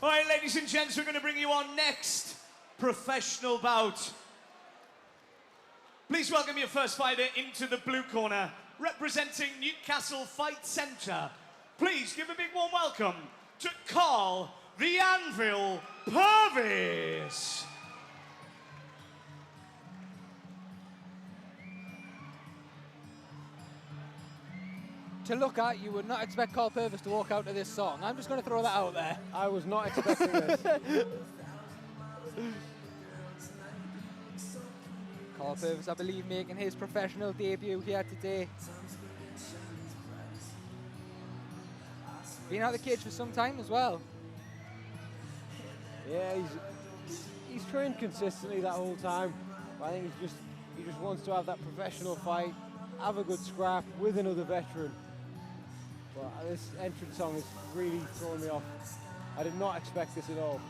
All right, ladies and gents, we're going to bring you our next professional bout. Please welcome your first fighter into the blue corner, representing Newcastle Fight Centre. Please give a big warm welcome to Carl the Anvil Purvis. To look at, you would not expect Carl Purvis to walk out to this song. I'm just going to throw that out there. I was not expecting this. Carl Purvis, I believe, making his professional debut here today. Been out of the cage for some time as well. Yeah, he's trained consistently that whole time. I think he just wants to have that professional fight, have a good scrap with another veteran. But this entrance song is really throwing me off. I did not expect this at all.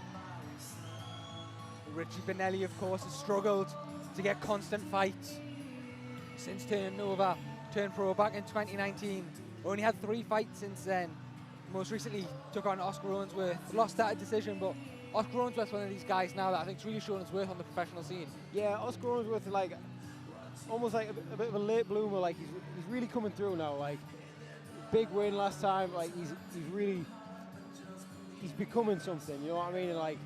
Richie Bonallie, of course, has struggled to get constant fights since turning pro back in 2019. Only had 3 fights since then. Most recently took on Oscar Owensworth. Lost that a decision, but Oscar Owensworth's one of these guys now that I think's really showing his worth on the professional scene. Yeah, Oscar Owensworth is like almost like a bit of a late bloomer. Like he's really coming through now. Like big win last time. Like he's becoming something. You know what I mean? And like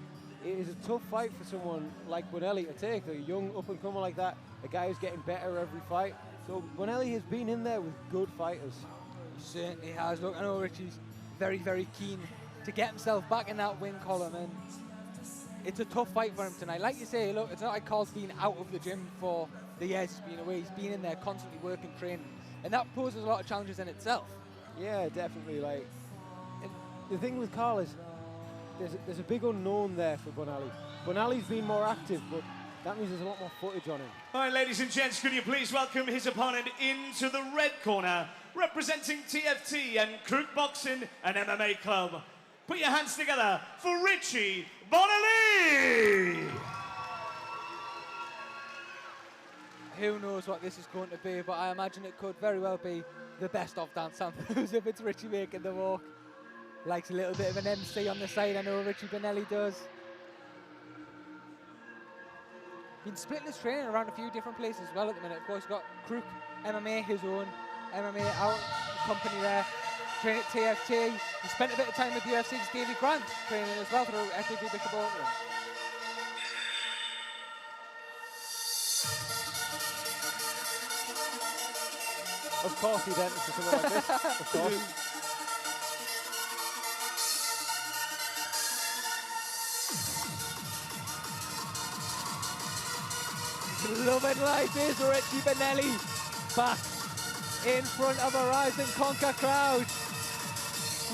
it is a tough fight for someone like Bonallie to take. A young up and comer like that. A guy who's getting better every fight. So Bonallie has been in there with good fighters. He certainly has. Look, I know Richie's very, very keen to get himself back in that win column, and it's a tough fight for him tonight. Like you say, look, it's not like Carl's been out of the gym for the years he's been away. He's been in there constantly working, training, and that poses a lot of challenges in itself. Yeah, definitely. Like, the thing with Carl is there's a big unknown there for Bonallie. Bonallie's been more active, but that means there's a lot more footage on him. All right, ladies and gents, could you please welcome his opponent into the red corner, representing TFT and Crook Boxing and MMA Club. Put your hands together for Richie Bonallie! Who knows what this is going to be, but I imagine it could very well be the best of dance anthems if it's Richie making the walk. Likes a little bit of an MC on the side, I know Richie Bonallie does. Been splitting his training around a few different places as well at the minute. Of course, he's got Crook MMA, his own MMA out company there. Training at TFT. He spent a bit of time with UFC's Davey Grant training as well through FAB Bishop Auckland. Of course he'd enter something like this. Of course. Loving life is Richie Bonallie back in front of a Rise and Conquer crowd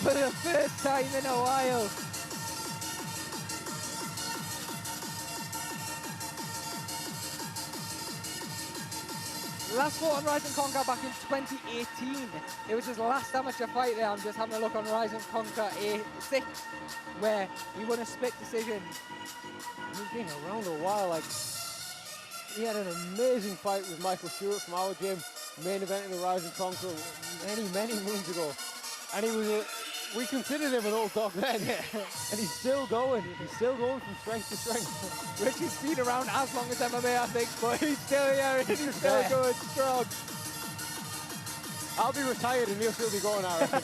for the first time in a while. Last fought on Rise and Conquer back in 2018. It was his last amateur fight there. I'm just having a look on Rise and Conquer 6, where he won a split decision. He's been around a while. Like, he had an amazing fight with Michael Stewart from our gym, main event in the Rise and Conquer many moons ago. And he was we considered him an old dog then. And he's still going. He's still going from strength to strength. Richie's been around as long as MMA, I think, but he's still here and he's still going strong. I'll be retired and he'll still be going, I reckon.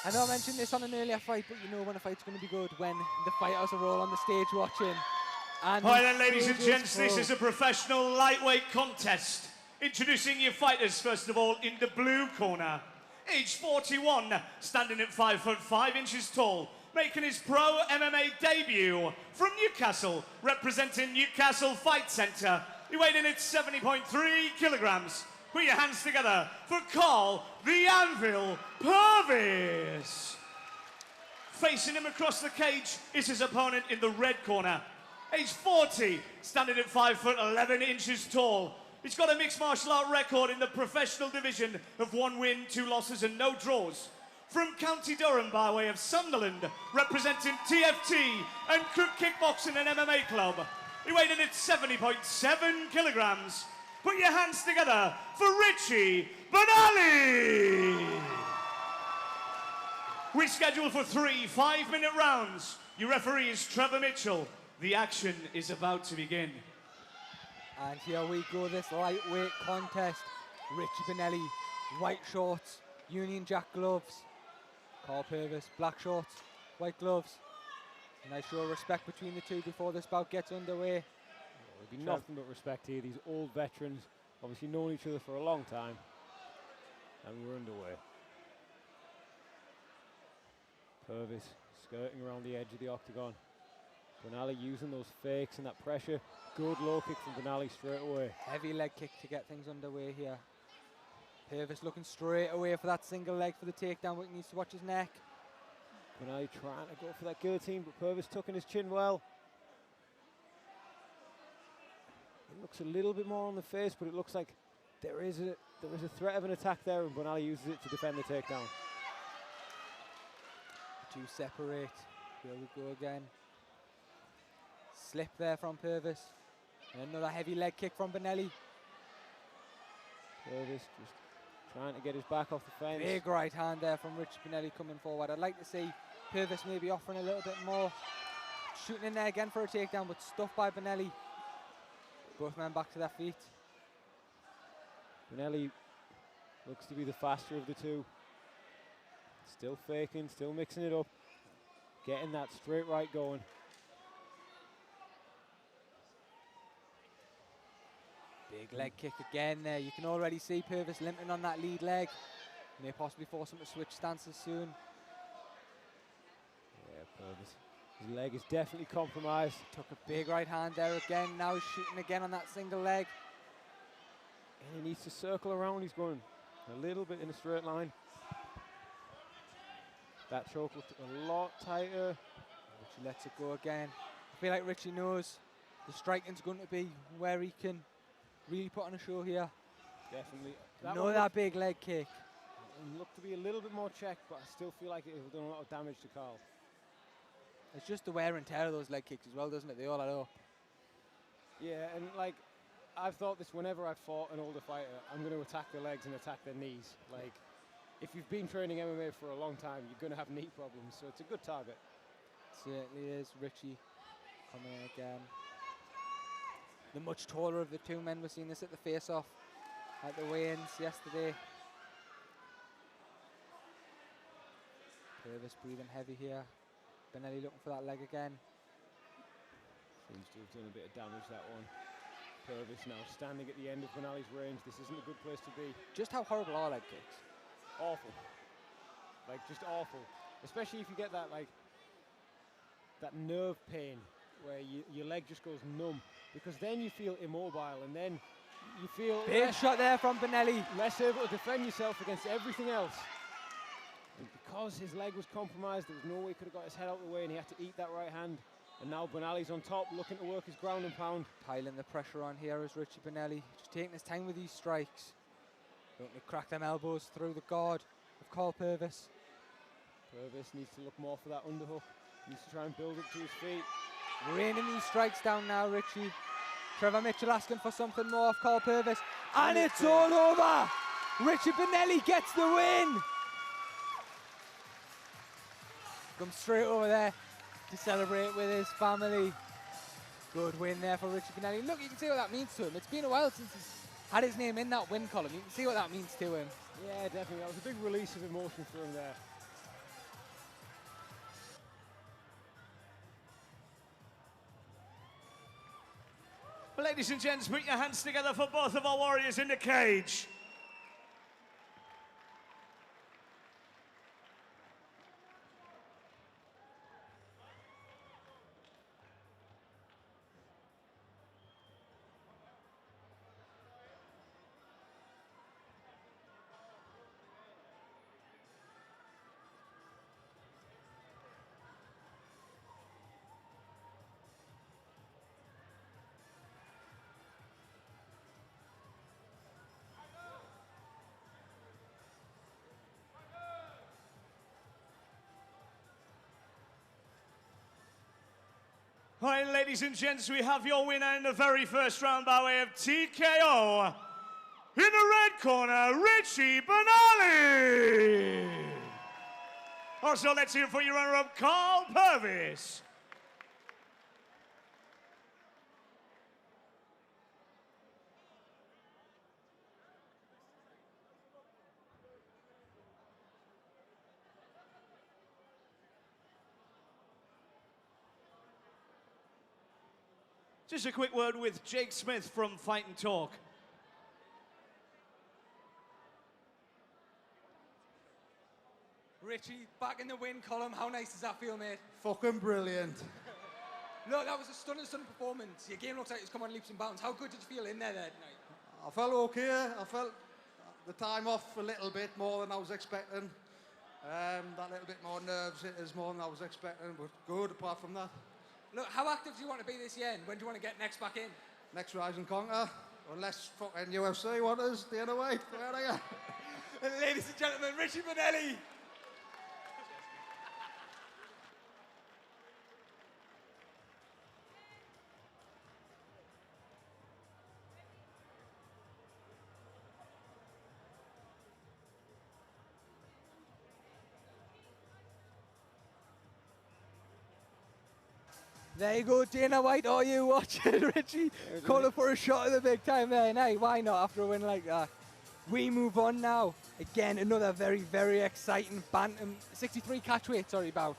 I know I mentioned this on an earlier fight, but you know when a fight's going to be good when the fighters are all on the stage watching. And all right then, ladies and gents, this is a professional lightweight contest. Introducing your fighters, first of all, in the blue corner. Age 41, standing at 5'5" tall, making his pro MMA debut from Newcastle, representing Newcastle Fight Centre. He weighed in at 70.3 kilograms. Put your hands together for Carl the Anvil Purvis. Facing him across the cage is his opponent in the red corner. Age 40, standing at 5'11" tall. He's got a mixed martial art record in the professional division of 1 win, 2 losses and no draws. From County Durham by way of Sunderland, representing TFT and Crook Kickboxing and MMA Club. He weighed in at 70.7 kilograms. put your hands together for Richie Bonallie. We're scheduled for 3 5-minute rounds. Your referee is Trevor Mitchell. The action is about to begin. And here we go, this lightweight contest. Richie Bonallie, white shorts, Union Jack gloves. Carl Purvis, black shorts, white gloves. Nice show of respect between the two before this bout gets underway. There'll be nothing but respect here. These old veterans, obviously known each other for a long time. And we're underway. Purvis skirting around the edge of the octagon. Bonallie using those fakes and that pressure. Good low kick from Bonallie straight away. Heavy leg kick to get things underway here. Purvis looking straight away for that single leg for the takedown, but he needs to watch his neck. Bonallie trying to go for that guillotine, but Purvis tucking his chin well. It looks a little bit more on the face, but it looks like there is a threat of an attack there, and Bonallie uses it to defend the takedown. Two separate. Here we go again. Slip there from Purvis. And another heavy leg kick from Bonallie. Purvis just trying to get his back off the fence. Big right hand there from Richie Bonallie coming forward. I'd like to see Purvis maybe offering a little bit more. Shooting in there again for a takedown, but stuffed by Bonallie. Both men back to their feet. Bonallie looks to be the faster of the two. Still faking, still mixing it up. Getting that straight right going. Big leg kick again there. You can already see Purvis limping on that lead leg. May possibly force him to switch stances soon. Yeah, Purvis. His leg is definitely compromised. Took a big right hand there again. Now he's shooting again on that single leg. And he needs to circle around. He's going a little bit in a straight line. That choke looked a lot tighter. Richie lets it go again. I feel like Richie knows the striking's going to be where he can really put on a show here. Definitely. That big leg kick. It looked to be a little bit more checked, but I still feel like it will do a lot of damage to Carl. It's just the wear and tear of those leg kicks as well, doesn't it? They all add up. Yeah, and like, I've thought this whenever I've fought an older fighter, I'm going to attack their legs and attack their knees. Like, if you've been training MMA for a long time, you're going to have knee problems, so it's a good target. Certainly is. Richie coming in again. The much taller of the two men. We've seen this at the face-off at the weigh-ins yesterday. Purvis breathing heavy here. Bonallie looking for that leg again. Seems to have done a bit of damage, that one. Purvis now standing at the end of Bonallie's range. This isn't a good place to be. Just how horrible are leg kicks? Awful. Like, just awful. Especially if you get that, like, that nerve pain where your leg just goes numb. Because then you feel immobile, and then you feel big shot there from Bonallie. Less able to defend yourself against everything else. And because his leg was compromised, there was no way he could have got his head out of the way, and he had to eat that right hand. And now Bonallie's on top, looking to work his ground and pound. Piling the pressure on here is Richie Bonallie. Just taking his time with these strikes. Looking to crack them elbows through the guard of Carl Purvis. Purvis needs to look more for that underhook. Needs to try and build up to his feet. Raining these strikes down now, Richie. Trevor Mitchell asking for something more of Carl Purvis. And it's all over! Richie Bonallie gets the win! Comes straight over there to celebrate with his family. Good win there for Richie Bonallie. Look, you can see what that means to him. It's been a while since he's had his name in that win column. You can see what that means to him. Yeah, definitely. That was a big release of emotion for him there. Well, ladies and gents, put your hands together for both of our warriors in the cage. All right, ladies and gents, we have your winner in the very first round by way of TKO. In the red corner, Richie Bonallie. Also, let's hear for your runner-up, Carl Purvis. Just a quick word with Jake Smith from Fight and Talk. Richie, back in the win column. How nice does that feel, mate? Fucking brilliant. Look, that was a stunning performance. Your game looks like it's come on leaps and bounds. How good did you feel in there that night? I felt okay. I felt the time off a little bit more than I was expecting. That little bit more nerves it is more than I was expecting, but good apart from that. Look, how active do you want to be this year? And when do you want to get next back in? Next Rise and Conquer, unless fucking UFC want us, Dana White. Ladies and gentlemen, Richie Bonallie. There you go, Dana White. Are you watching, Richie? Calling for a shot at the big time there. Now, why not after a win like that? We move on now. Again, another very, very exciting bantam 63 catchweight, sorry, bout.